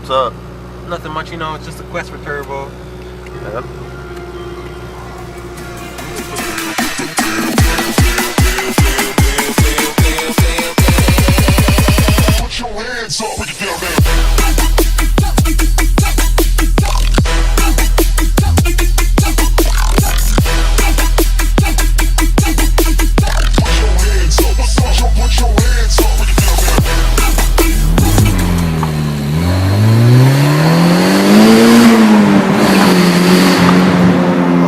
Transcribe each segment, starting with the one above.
What's up? Nothing much, you know, it's just a quest for turbo. Yeah. Put your hands up, we can get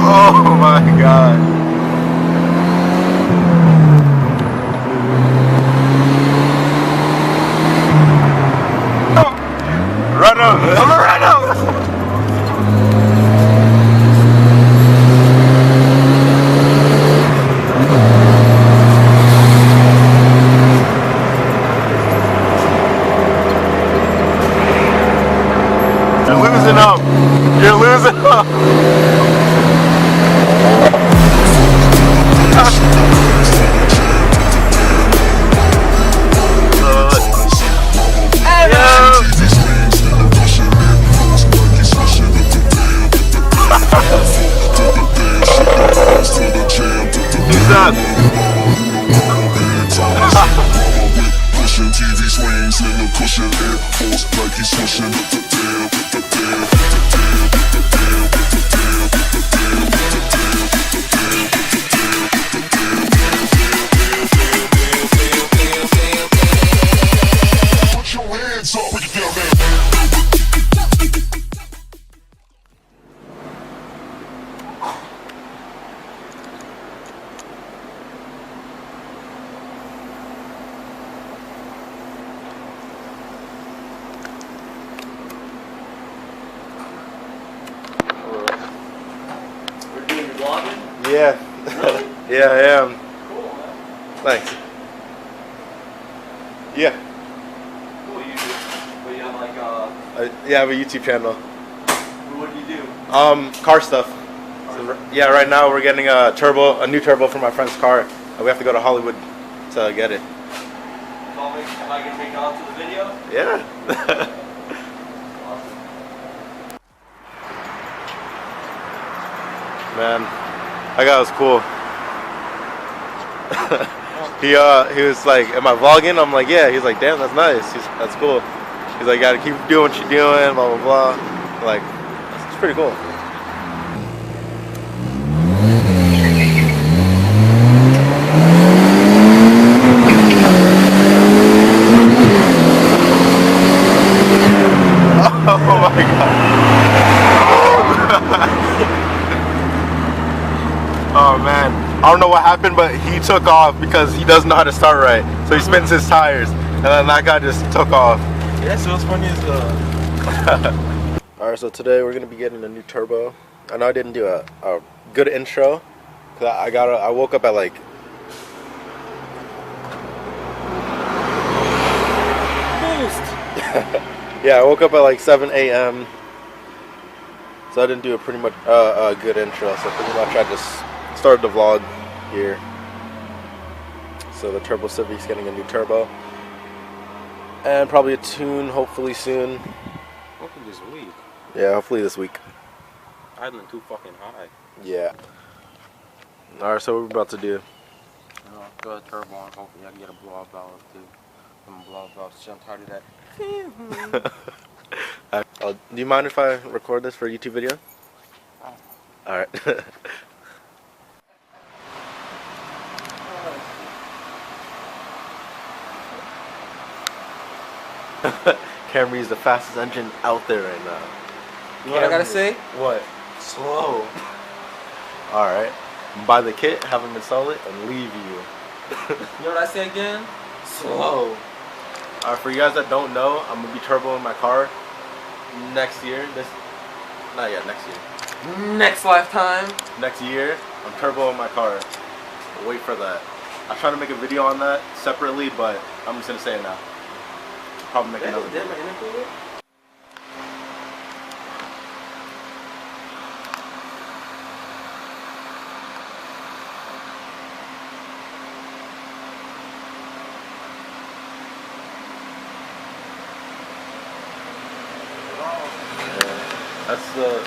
Oh my god. Run up! I'm a run up! You're losing up! You're losing up! Pushing TV swings in the cushion Air Force like he's swishing up the damn, the damn, the damn, the damn, the damn, the damn, the damn, the damn, the damn. Put your hands up, we can get Yeah. Really? Yeah, I am. Cool, man. Thanks. Yeah. Cool, you do. But you have like, Yeah, I have a YouTube channel. what do you do? Car stuff. So, yeah, right now we're getting a new turbo for my friend's car. We have to go to Hollywood to get it. Am I gonna make it onto the video? Yeah. Man, that guy was cool. he was like, "Am I vlogging?" I'm like, "Yeah." He's like, "Damn, that's nice. That's cool." He's like, "Gotta keep doing what you're doing." Blah blah blah. Like, it's pretty cool. Oh my god. Oh man, I don't know what happened, but he took off because he doesn't know how to start right. So he spins his tires, and then that guy just took off. Yeah, so what's funny is Alright, so today we're gonna be getting a new turbo. I know I didn't do a good intro, cause I woke up at like yeah, I woke up at like 7 a.m. So I didn't do a good intro. So pretty much I just started the vlog here. So the Turbo Civic's getting a new turbo. And probably a tune, hopefully soon. hopefully this week. Yeah, hopefully this week. Idling too fucking high. Yeah. Alright, so what we're about to do. You know, throw a turbo on, hopefully I can get a blowout valve too. I'm gonna blow out shit. I'm tired of that. Do you mind if I record this for a YouTube video? Alright. Camry is the fastest engine out there right now. You know what I gotta say? What? Slow. Alright. Buy the kit, have them install it, and leave you. You know what I say again? Slow. Alright, for you guys that don't know, I'm gonna be turboing my car next year. Not yet, next year. Next lifetime. Next year, I'm turboing my car. Wait for that. I'm trying to make a video on that separately, but I'm just gonna say it now. Probably make another video. That's the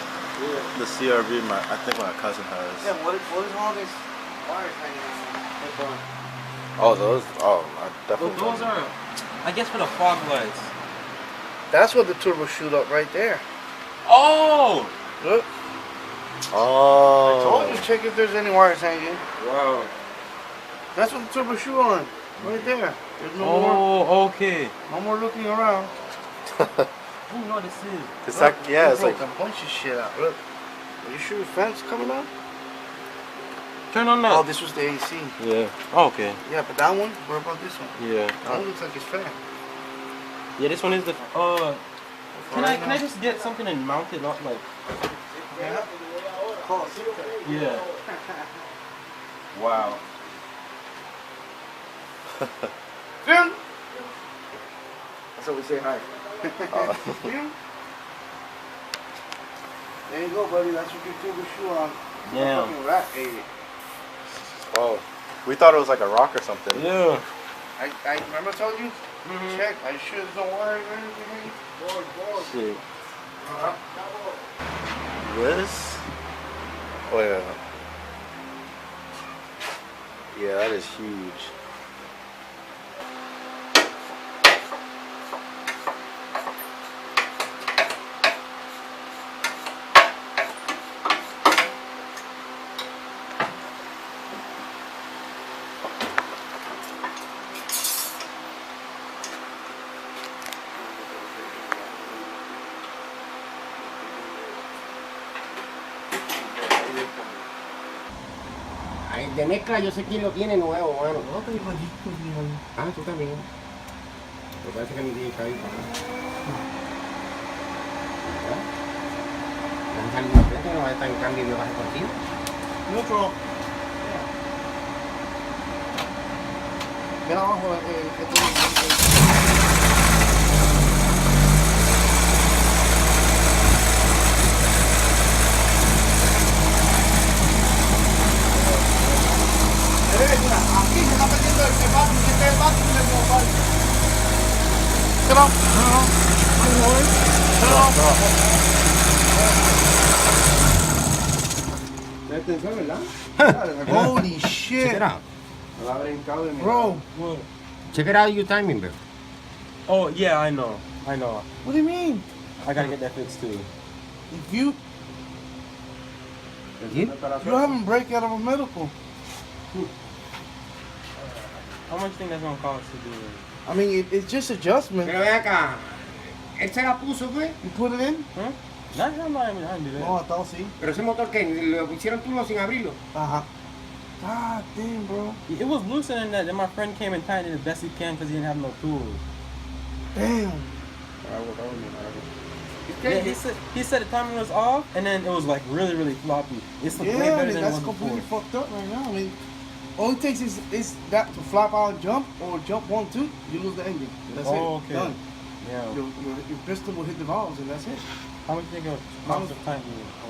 CRV I think my cousin has. Yeah, what is all this wires hanging out? Oh, those? Oh, I definitely. Well, those are, I guess, for the fog lights. That's what the turbo shoot up right there. Oh! Look. Oh. I told you, check if there's any wires hanging. Wow. That's what the turbo shoot on. Right there. There's no more. Oh, okay. No more looking around. Oh, no, this is. It's like, yeah, it's like. a bunch of shit out. Look. Are you sure the fence coming out? Turn on that. Oh, this was the AC. Yeah. Oh, okay. Yeah, but that one, what about this one? Yeah. That one looks like it's fan. Yeah, this one is the. Can I just get something and mount it up like? Yeah. Close. Yeah. Wow. Film. That's what we say hi. Film. There you go, buddy. That's what your turbo shoe on. Yeah. Fucking rat ate it. Oh, we thought it was like a rock or something. Yeah. I remember I told you? Check. Are you sure there's no wires or anything? Shit. This? Oh yeah. Yeah, that is huge. De mezcla yo sé quién lo tiene nuevo, mano. No, pero igualito, viejo. Ah, tú también. Me parece que mi día está ahí. Vamos a salir de frente, no va a estar en cambio y me baje contigo. Neutral. Ven abajo, aquí se está metiendo el vacuum, este es el vacuum del mobile. Atención, ¿verdad? Holy shit. Check it out. Bro, Check it out, your timing, bro. Oh yeah, I know. what do you mean? I gotta get that fixed too. If you haven't break out of a medical. How much do you think that's gonna cost to do? I mean, it's just adjustment. Pero ve acá. Él se la puso, pues. You put it in? Huh? Not I'm not even do that. No, I thought sí. Pero ese motor que lo hicieron tú sin abrirlo. Ajá. God damn, bro. It was looser than that. Then my friend came and tightened it the best he can because he didn't have no tools. Damn. Yeah, he said the timing was off, and then it was like really floppy. It's way Yeah, better I mean, than that's it was completely before. fucked up right now. I mean, all it takes is that to flap out and jump, or jump 1, 2, you lose the engine. That's Oh, it. okay. Done. Yeah. Your piston will hit the valves, and that's it. How much do you think it would cost to tighten it?